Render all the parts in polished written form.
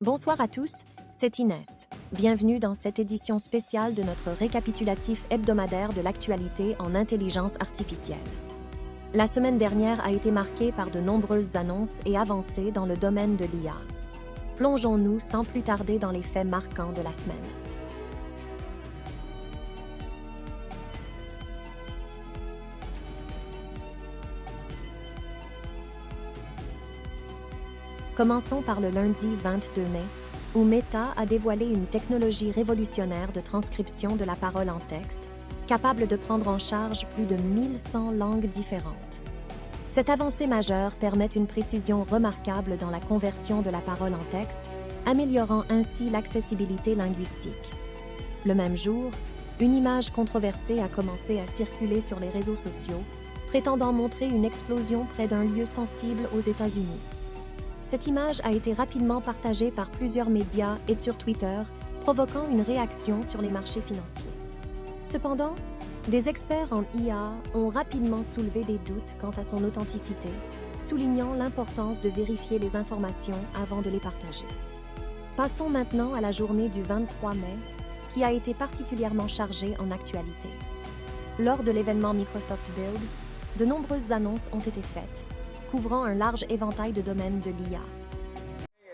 Bonsoir à tous, c'est Inès. Bienvenue dans cette édition spéciale de notre récapitulatif hebdomadaire de l'actualité en intelligence artificielle. La semaine dernière a été marquée par de nombreuses annonces et avancées dans le domaine de l'IA. Plongeons-nous sans plus tarder dans les faits marquants de la semaine. Commençons par le lundi 22 mai, où Meta a dévoilé une technologie révolutionnaire de transcription de la parole en texte, capable de prendre en charge plus de 1100 langues différentes. Cette avancée majeure permet une précision remarquable dans la conversion de la parole en texte, améliorant ainsi l'accessibilité linguistique. Le même jour, une image controversée a commencé à circuler sur les réseaux sociaux, prétendant montrer une explosion près d'un lieu sensible aux États-Unis. Cette image a été rapidement partagée par plusieurs médias et sur Twitter, provoquant une réaction sur les marchés financiers. Cependant, des experts en IA ont rapidement soulevé des doutes quant à son authenticité, soulignant l'importance de vérifier les informations avant de les partager. Passons maintenant à la journée du 23 mai, qui a été particulièrement chargée en actualité. Lors de l'événement Microsoft Build, de nombreuses annonces ont été faites, couvrant un large éventail de domaines de l'IA.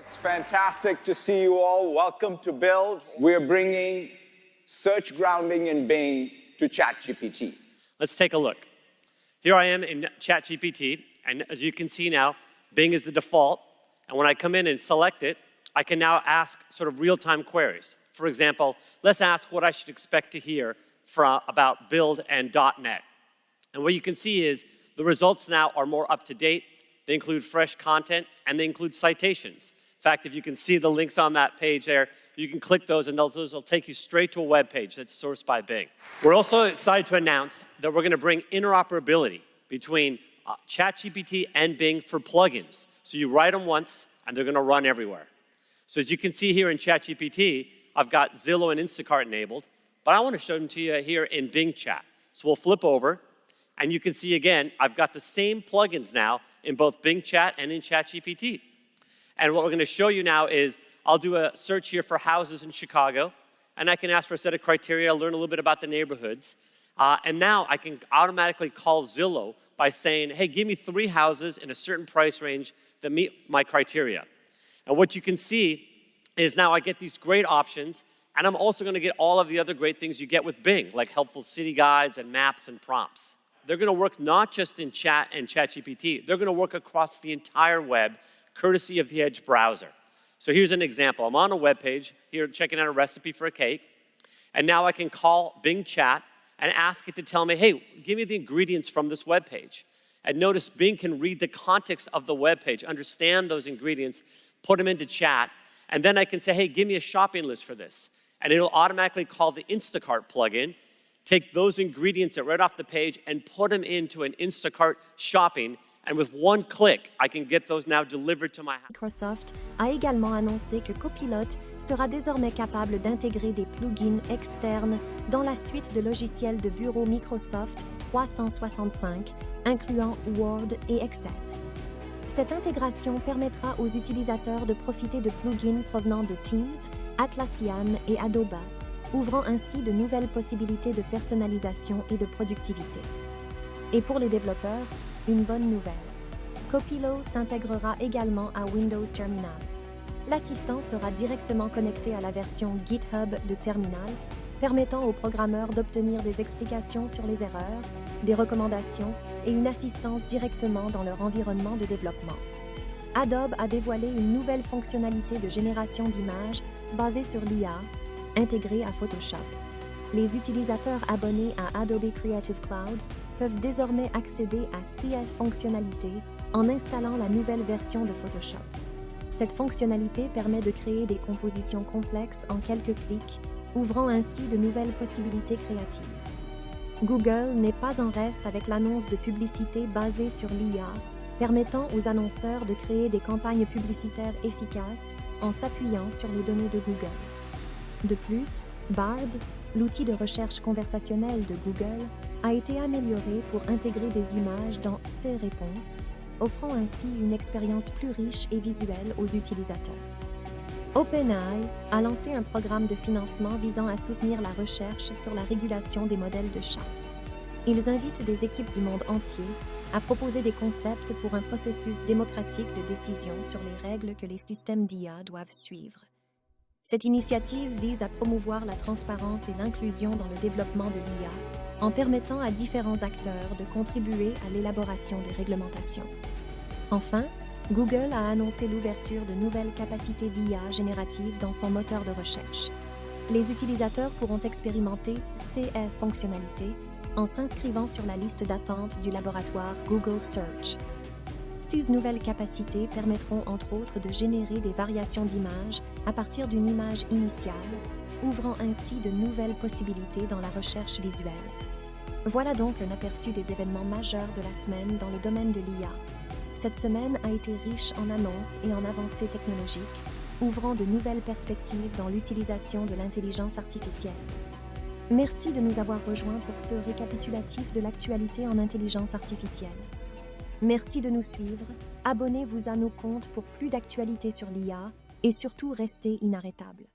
It's fantastic to see you all. Welcome to Build. We're bringing search grounding in Bing to ChatGPT. Let's take a look. Here I am in ChatGPT, and as you can see now, Bing is the default. And when I come in and select it, I can now ask sort of real-time queries. For example, let's ask what I should expect to hear about Build and .NET. And what you can see is the results now are more up-to-date. They include fresh content, and they include citations. In fact, if you can see the links on that page there, you can click those, and those will take you straight to a web page that's sourced by Bing. We're also excited to announce that we're going to bring interoperability between ChatGPT and Bing for plugins. So you write them once, and they're going to run everywhere. So as you can see here in ChatGPT, I've got Zillow and Instacart enabled, but I want to show them to you here in Bing Chat. So we'll flip over, and you can see again, I've got the same plugins now in both Bing Chat and in ChatGPT. And what we're going to show you now is I'll do a search here for houses in Chicago, and I can ask for a set of criteria, learn a little bit about the neighborhoods. And now I can automatically call Zillow by saying, hey, give me 3 houses in a certain price range that meet my criteria. And what you can see is now I get these great options, and I'm also going to get all of the other great things you get with Bing, like helpful city guides and maps and prompts. They're going to work not just in Chat and ChatGPT, they're going to work across the entire web, courtesy of the Edge browser. So here's an example. I'm on a web page here checking out a recipe for a cake, and now I can call Bing Chat and ask it to tell me, hey, give me the ingredients from this web page. And notice Bing can read the context of the web page, understand those ingredients, put them into Chat, and then I can say, hey, give me a shopping list for this. And it'll automatically call the Instacart plugin, take those ingredients right off the page and put them into an Instacart shopping, and with one click, I can get those now delivered to my house. Microsoft a également annoncé que Copilot sera désormais capable d'intégrer des plugins externes dans la suite de logiciels de bureau Microsoft 365, incluant Word et Excel. Cette intégration permettra aux utilisateurs de profiter de plugins provenant de Teams, Atlassian et Adobe, ouvrant ainsi de nouvelles possibilités de personnalisation et de productivité. Et pour les développeurs, une bonne nouvelle. Copilot s'intégrera également à Windows Terminal. L'assistant sera directement connecté à la version GitHub de Terminal, permettant aux programmeurs d'obtenir des explications sur les erreurs, des recommandations et une assistance directement dans leur environnement de développement. Adobe a dévoilé une nouvelle fonctionnalité de génération d'images basée sur l'IA, intégrée à Photoshop. Les utilisateurs abonnés à Adobe Creative Cloud peuvent désormais accéder à ces fonctionnalités en installant la nouvelle version de Photoshop. Cette fonctionnalité permet de créer des compositions complexes en quelques clics, ouvrant ainsi de nouvelles possibilités créatives. Google n'est pas en reste avec l'annonce de publicité basée sur l'IA, permettant aux annonceurs de créer des campagnes publicitaires efficaces en s'appuyant sur les données de Google. De plus, Bard, l'outil de recherche conversationnelle de Google, a été amélioré pour intégrer des images dans ses réponses, offrant ainsi une expérience plus riche et visuelle aux utilisateurs. OpenAI a lancé un programme de financement visant à soutenir la recherche sur la régulation des modèles de chat. Ils invitent des équipes du monde entier à proposer des concepts pour un processus démocratique de décision sur les règles que les systèmes d'IA doivent suivre. Cette initiative vise à promouvoir la transparence et l'inclusion dans le développement de l'IA en permettant à différents acteurs de contribuer à l'élaboration des réglementations. Enfin, Google a annoncé l'ouverture de nouvelles capacités d'IA générative dans son moteur de recherche. Les utilisateurs pourront expérimenter ces fonctionnalités en s'inscrivant sur la liste d'attente du laboratoire Google Search. Ces nouvelles capacités permettront entre autres de générer des variations d'images à partir d'une image initiale, ouvrant ainsi de nouvelles possibilités dans la recherche visuelle. Voilà donc un aperçu des événements majeurs de la semaine dans le domaine de l'IA. Cette semaine a été riche en annonces et en avancées technologiques, ouvrant de nouvelles perspectives dans l'utilisation de l'intelligence artificielle. Merci de nous avoir rejoints pour ce récapitulatif de l'actualité en intelligence artificielle. Merci de nous suivre, abonnez-vous à nos comptes pour plus d'actualités sur l'IA et surtout restez inarrêtables.